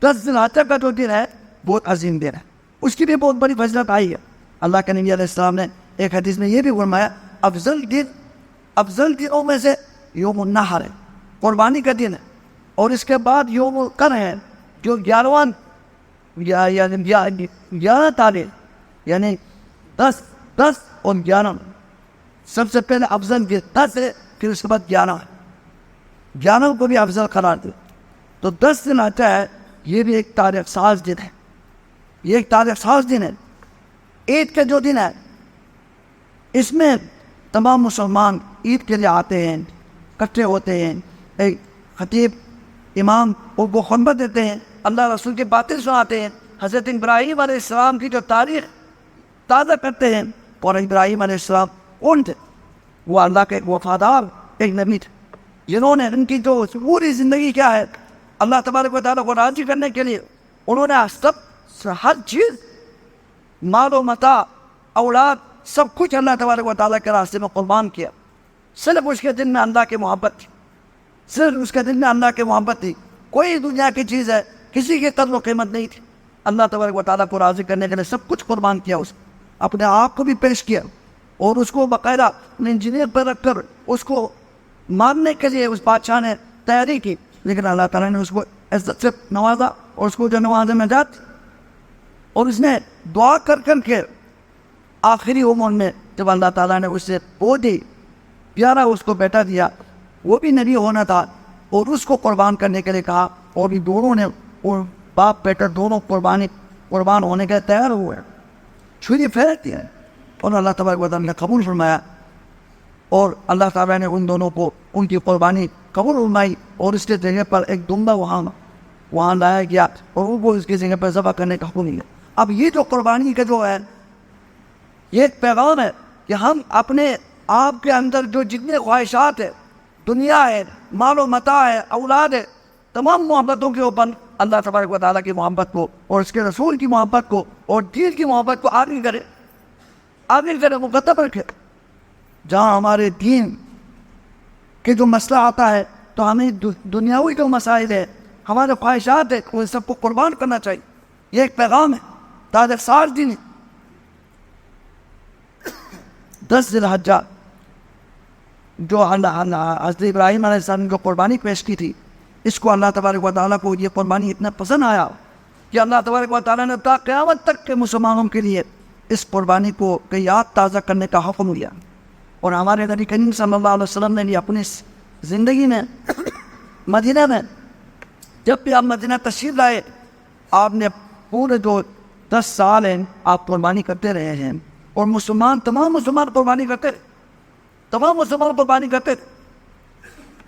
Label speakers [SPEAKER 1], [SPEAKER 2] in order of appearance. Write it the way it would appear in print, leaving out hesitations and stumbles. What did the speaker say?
[SPEAKER 1] 10 ذی الحجہ کا جو دن ہے بہت عظیم دن ہے، اس کی بھی بہت بڑی فضیلت آئی ہے۔ اللہ کے نبی علیہ السلام نے ایک حدیث میں یہ بھی فرمایا افضل دنوں میں سے یوم النحر ہے، قربانی کا دن ہے، اور اس کے بعد یوم القر ہے جو 11واں 11 تاریخ، یعنی 10 اور 11 سب سے پہلے افضل 10 ہے، پھر اس کے بعد 11 ہے، 11 کو بھی افضل قرار دے۔ تو 10 دن آتا ہے، یہ بھی ایک تاریخ ساز دن ہے، یہ ایک تاریخ ساز دن ہے۔ عید کا جو دن ہے اس میں تمام مسلمان عید کے لیے آتے ہیں، اکٹھے ہوتے ہیں، ایک خطیب امام وہ خطبہ دیتے ہیں، اللہ رسول کی باتیں سناتے ہیں، حضرت ابراہیم علیہ السلام کی جو تاریخ تازہ کرتے ہیں۔ اور ابراہیم علیہ السلام کون تھے؟ وہ اللہ کے ایک وفادار ایک نبی تھے، جنہوں نے ان کی جو پوری زندگی کیا ہے اللہ تبارک و تعالیٰ کو راضی کرنے کے لیے انہوں نے ہر چیز، مال و متاع، اولاد، سب کچھ اللہ تبارک و تعالیٰ کے راستے میں قربان کیا۔ صرف اس کے دل میں اللہ کی محبت تھی، صرف اس کے دل میں اللہ کی محبت تھی، کوئی دنیا کی چیز ہے کسی کی قدر و قیمت نہیں تھی۔ اللہ تبارک و تعالیٰ کو راضی کرنے کے لیے سب کچھ قربان کیا، اس اپنے آپ کو بھی پیش کیا، اور اس کو باقاعدہ انجینئر پر رکھ کر اس کو مارنے کے لیے اس بادشاہ نے تیاری کی، لیکن اللہ تعالیٰ نے اس کو عزت سے نوازا، اور اس کو جو نوازے میں جات، اور اس نے دعا کر کے آخری عمر میں جب اللہ تعالیٰ نے اس سے بہت ہی پیارا اس کو بیٹا دیا، وہ بھی نبی ہونا تھا، اور اس کو قربان کرنے کے لیے کہا، اور بھی دونوں نے، اور باپ بیٹا دونوں قربان ہونے کے تیار ہوئے، چھری پھیر دیا، اور اللہ تبارک و تعالیٰ نے قبول فرمایا، اور اللہ تعالیٰ نے ان دونوں کو ان کی قربانی قبول فرمائی، اور اس کے جگہ پر ایک دمبا وہاں لایا گیا، اور ان کو اس کی جگہ پر ذبح کرنے کا حکم دیا۔ اب یہ جو قربانی کا جو ہے یہ ایک پیغام ہے کہ ہم اپنے آپ کے اندر جو جتنے خواہشات ہیں، دنیا ہے، مال و متاع ہے، اولاد ہے، تمام محبتوں کے اوپر اللہ تبارک و تعالیٰ کی محبت کو اور اس کے رسول کی محبت کو اور دین کی محبت کو آگے کرے، مقدم رکھے۔ جہاں ہمارے دین کے جو مسئلہ آتا ہے تو ہمیں دنیاوی جو مسائل ہے، ہمارے خواہشات ہیں، ان سب کو قربان کرنا چاہیے۔ یہ ایک پیغام ہے، تاریخ ساز دن ہے۔ 10 ذی الحجہ جو حضرت ابراہیم علیہ السلام نے جو قربانی پیش کی تھی، اس کو اللہ تبارک و تعالیٰ کو یہ قربانی اتنا پسند آیا کہ اللہ تبارک و تعالیٰ نے تا قیامت تک کے مسلمانوں کے لیے اس قربانی کو یاد تازہ کرنے کا حکم دیا۔ اور ہمارے نبی کریم صلی اللہ علیہ وسلم نے بھی اپنی زندگی میں مدینہ میں جب بھی آپ مدینہ تشریف لائے، آپ نے پورے جو 10 سال ہیں آپ قربانی کرتے رہے ہیں، اور تمام مسلمان قربانی کرتے تھے،